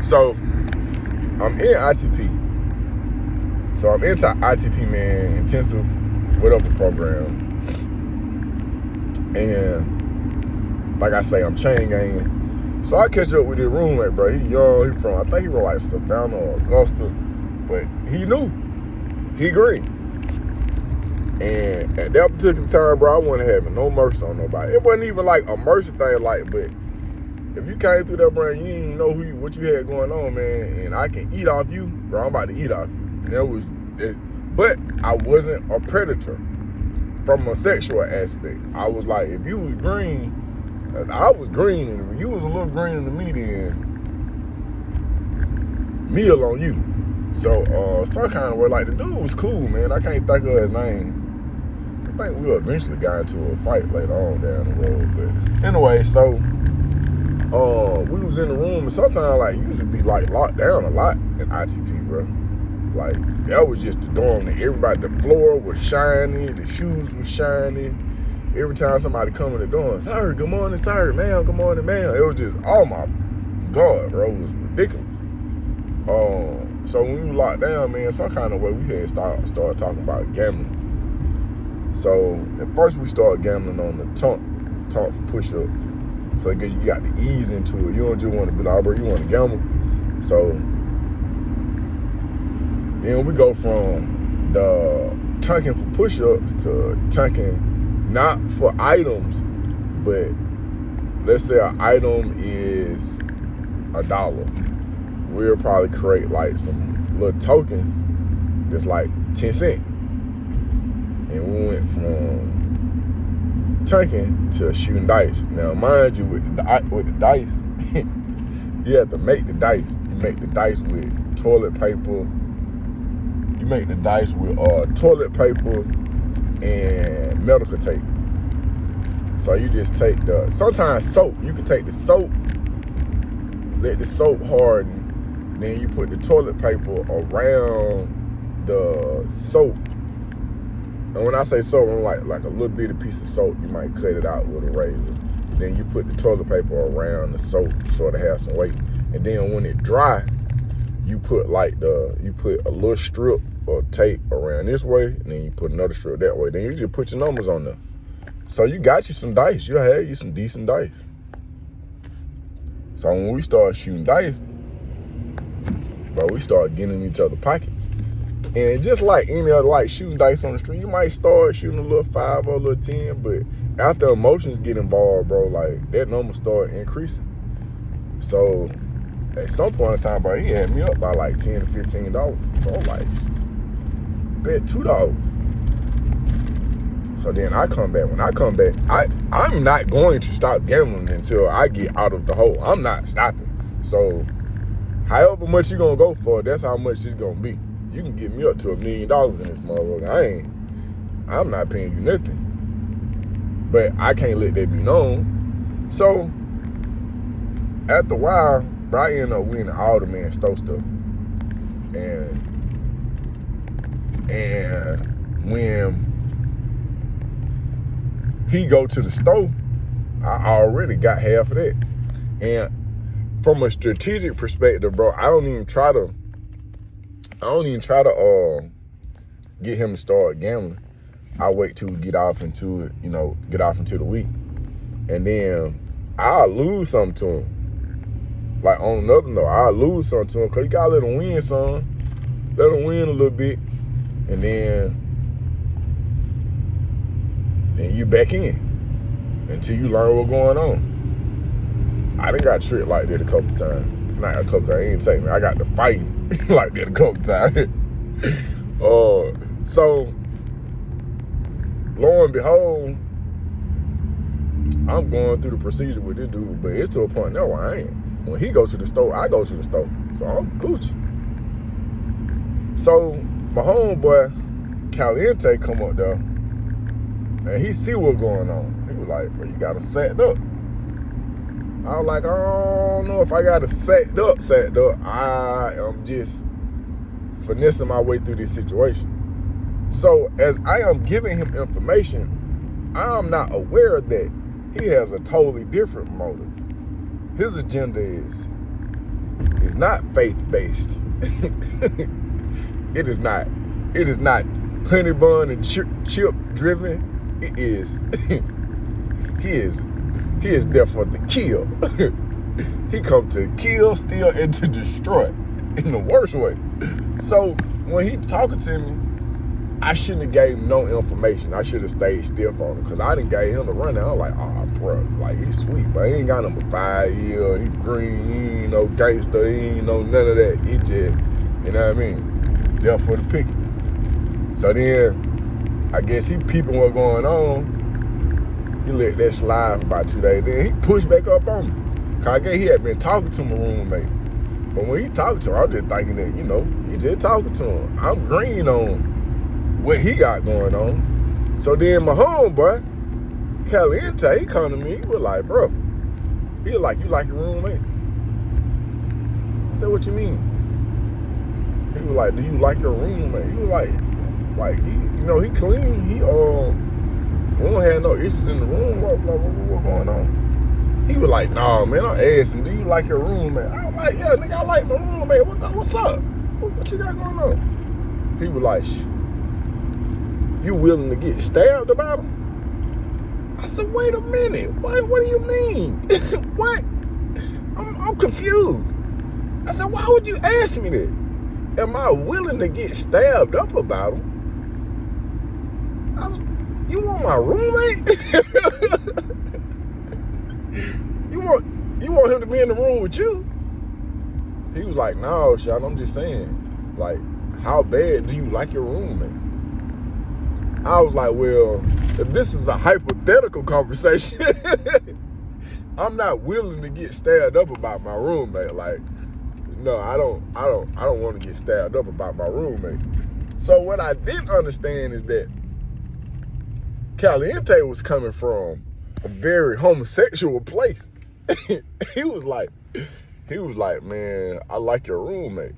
So I'm in ITP. So I'm into ITP, man, intensive whatever program. And like I say, I'm chain ganging. So I catch up with his roommate, bro. He young, I think he from like Savannah or Augusta. But he knew. He agreed. And at that particular time, bro, I wasn't having no mercy on nobody. It wasn't even like a mercy thing, like, but if you came through that, bro, and you didn't even know what you had going on, man, and I can eat off you, bro, I'm about to eat off you. And that was it. But I wasn't a predator from a sexual aspect. I was like, if you was green, I was green, and if you was a little greener than me, then meal on you. So, some kind of way, like, the dude was cool, man. I can't think of his name. I think we eventually got into a fight later on down the road. But anyway, so, we was in the room, and sometimes, like, you used to be, like, locked down a lot in ITP, bro. Like, that was just the dorm. Everybody, the floor was shiny, the shoes was shiny. Every time somebody come in the door, sir, good morning, sir, ma'am, good morning, ma'am. It was just, oh my God, bro, it was ridiculous. So when we were locked down, man, some kind of way we had started talking about gambling. So at first we started gambling on the tonk for push-ups. So I guess you got to ease into it. You don't just want to be like, oh, bro, you want to gamble. So then we go from the tanking for push-ups to tanking not for items, but let's say an item is $1. We'll probably create like some little tokens that's like 10 cents. And we went from tanking to shooting dice. Now, mind you, with the dice, you have to make the dice. You make the dice with toilet paper. You make the dice with toilet paper and medical tape. So you just take sometimes soap. You can take the soap, let the soap harden, then you put the toilet paper around the soap. And when I say soap, I'm like a little bitty piece of soap. You might cut it out with a razor. Then you put the toilet paper around the soap, sort of have some weight. And then when it dry, you put a little strip or tape around this way, and then you put another strip that way. Then you just put your numbers on there. So you got you some dice. You'll have you some decent dice. So when we started shooting dice, bro, we started getting in each other's pockets. And just like any other, like shooting dice on the street, you might start shooting a little 5 or a little 10, but after emotions get involved, bro, like that number started increasing. So at some point in time, bro, he had me up by like $10 to $15. So I'm like, bet $2. So then I come back. When I come back, I'm not going to stop gambling until I get out of the hole. I'm not stopping. So however much you're going to go for, that's how much it's going to be. You can get me up to $1 million in this motherfucker. I'm not paying you nothing. But I can't let that be known. So after a while, bro, I ended up winning all the man store stuff. And when he go to the store, I already got half of that. And from a strategic perspective, bro, I don't even try to get him to start gambling. I wait till we get off into it, get off into the week. And then I'll lose something to him. Like on another note, I'll lose something to him because you gotta let him win some. Let him win a little bit. And then you back in until you learn what's going on. I done got tricked like that a couple times. Not a couple times, he ain't take me. I got to fighting like that a couple times. So lo and behold, I'm going through the procedure with this dude, but it's to a point now where I ain't. When he goes to the store, I go to the store. So I'm Gucci. So my homeboy, Caliente, come up there, and he see what's going on. He was like, bro, you got to sacked up. I was like, I don't know if I got to sacked up. I am just finessing my way through this situation. So as I am giving him information, I'm not aware that he has a totally different motive. His agenda is is not faith-based. It is not. It is not honey bun and chip driven. It is. He is there for the kill. He come to kill, steal, and to destroy in the worst way. So when he talking to me, I shouldn't have gave him no information. I should have stayed stiff on him because I didn't gave him the rundown. I'm like, oh, bro, like, he's sweet, but he ain't got number 5 years. He green, he ain't no gangster, he ain't no none of that. He just, you know what I mean? There for the picking. So then, I guess he peeping what going on. He let that slide for about 2 days. Then he pushed back up on me. Cause I guess he had been talking to my roommate. But when he talked to him, I was just thinking that, you know, he just talking to him. I'm green on what he got going on. So then my homeboy, Caliente, he come to me, he was like, bro, he was like, you like your roommate? I said, what you mean? He was like, do you like your roommate? He was like he, you know, he clean, we don't have no issues in the room, what going on? He was like, nah, man, I'm asking, do you like your roommate? I was like, yeah, nigga, I like my roommate, what's up? What you got going on? He was like, you willing to get stabbed about him? I said, wait a minute. What do you mean? What? I'm confused. I said, why would you ask me that? Am I willing to get stabbed up about him? You want my roommate? You want him to be in the room with you? He was like, no, Sean, I'm just saying, like, how bad do you like your roommate? I was like, well, if this is a hypothetical conversation, I'm not willing to get stabbed up about my roommate. Like, no, I don't want to get stabbed up about my roommate. So what I didn't understand is that Caliente was coming from a very homosexual place. He was like, man, I like your roommate.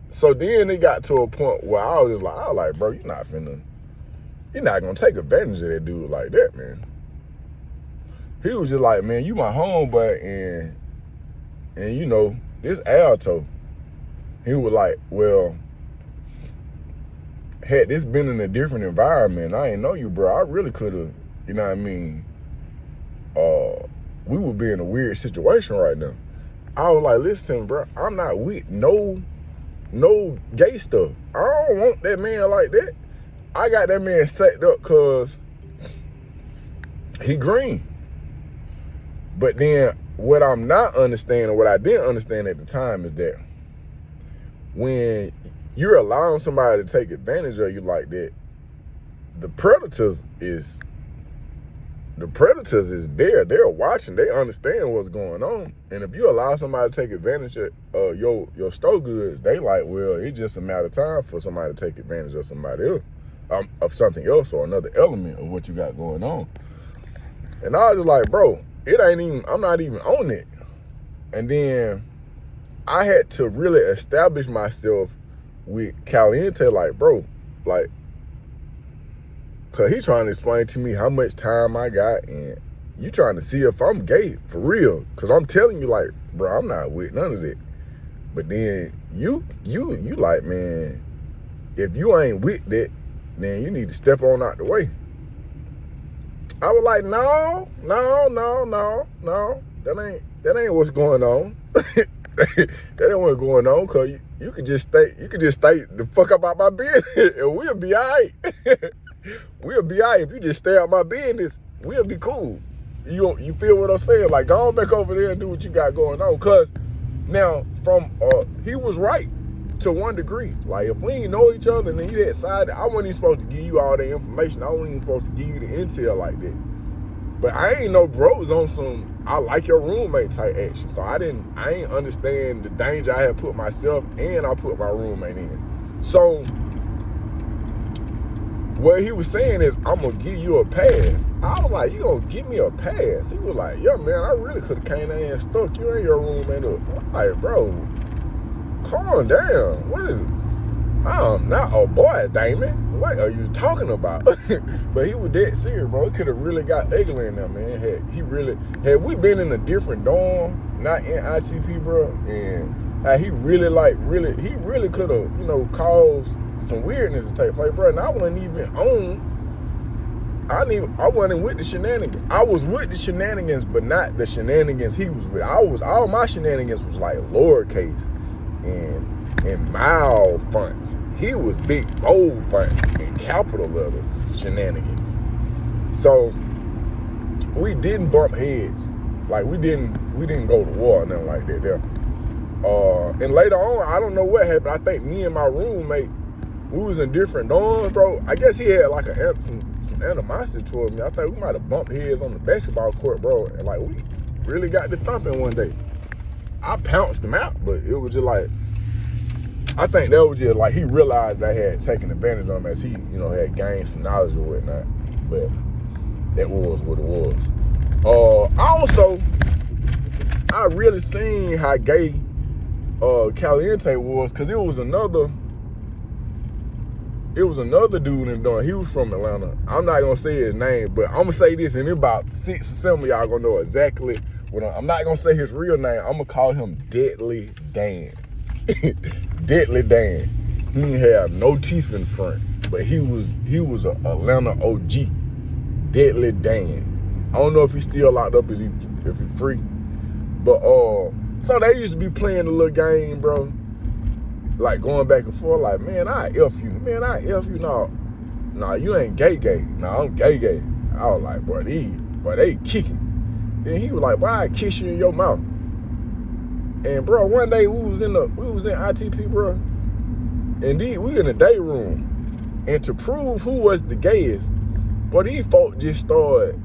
So then it got to a point where I was like, bro, you're not gonna take advantage of that dude like that, man. He was just like, man, you my homeboy, and you know, this Alto. He was like, well, had this been in a different environment, I ain't know you, bro, I really could have, you know what I mean, we would be in a weird situation right now. I was like, listen, bro, I'm not with no gay stuff. I don't want that man like that. I got that man set up because he green. But then what I'm not understanding, what I didn't understand at the time is that when you're allowing somebody to take advantage of you like that, the predators is there. They're watching. They understand what's going on. And if you allow somebody to take advantage of your store goods, they like, well, it's just a matter of time for somebody to take advantage of somebody else. Of something else or another element of what you got going on. And I was just like, bro, I'm not even on it. And then I had to really establish myself with Caliente, like, bro, like, cause he trying to explain to me how much time I got, and you trying to see if I'm gay for real. Cause I'm telling you, like, bro, I'm not with none of that. But then you like, man, if you ain't with that, then you need to step on out the way. I was like, no, that ain't what's going on. That ain't what's going on, cause you could just stay the fuck up out my business, and we'll be all right. We'll be all right if you just stay out my business. We'll be cool. You feel what I'm saying? Like, go on back over there and do what you got going on. Cause now he was right to one degree. Like, if we ain't know each other and then you had sided, I wasn't even supposed to give you all the information. I wasn't even supposed to give you the intel like that. But I ain't know bros on some I like your roommate type action. So I ain't understand the danger I had put myself and I put my roommate in. So what he was saying is, I'm gonna give you a pass. I was like, you gonna give me a pass? He was like, yeah, man, I really could have came in and stuck you and your roommate up. I'm like, bro, calm down. What is it? I'm not a boy, Damon. What are you talking about? But he was dead serious, bro. It could have really got ugly in there, man. Had we been in a different dorm, not in ITP, bro, and how he really could have, you know, caused some weirdness to take place, bro. And I wasn't even I wasn't with the shenanigans. I was with the shenanigans, but not the shenanigans he was with. All my shenanigans was like lowercase and mild fonts. He was big, bold font and capital letters shenanigans. So we didn't bump heads. Like we didn't go to war or nothing like that there. And later on, I don't know what happened. I think me and my roommate, we was in different dorms, bro. I guess he had like some animosity toward me. I think we might have bumped heads on the basketball court, bro. And like we really got to thumping one day. I pounced him out, but it was just like, I think that was just like he realized that I had taken advantage of him as he, you know, had gained some knowledge or whatnot. But that was what it was. Also, I really seen how gay Caliente was, because it was another dude in Dawn. He was from Atlanta. I'm not gonna say his name, but I'm gonna say this, and about 6 or 7 of y'all gonna know exactly what I'm not gonna say his real name. I'm gonna call him Deadly Dan. Deadly Dan. He didn't have no teeth in front, but he was a Atlanta OG. Deadly Dan. I don't know if he's still locked up, if he's free. But so they used to be playing the little game, bro. Like going back and forth, like, man, I F you. Man, I F you. No, you ain't gay. No, I'm gay. I was like, bro, they kicking. Then he was like, boy, I kiss you in your mouth. And bro, one day we was in ITP, bro. And we in the day room. And to prove who was the gayest, but these folk just started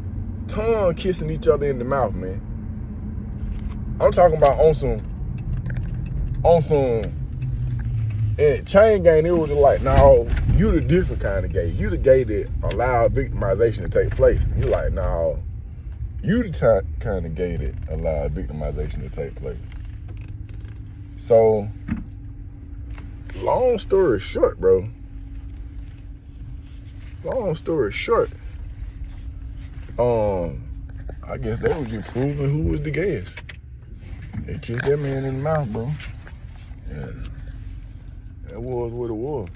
tongue kissing each other in the mouth, man. I'm talking about on some and chain gang. It was like, no, you the different kind of gay. You the gay that allowed victimization to take place. And you like, no, you the kind of gay that allowed victimization to take place. So, long story short, bro. I guess they was just proving who was the gayest. They kissed that man in the mouth, bro. Yeah. That was what it was.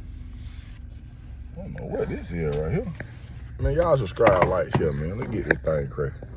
I don't know what this is right here. Man, y'all subscribe, like, share, man. Let's get this thing cracking.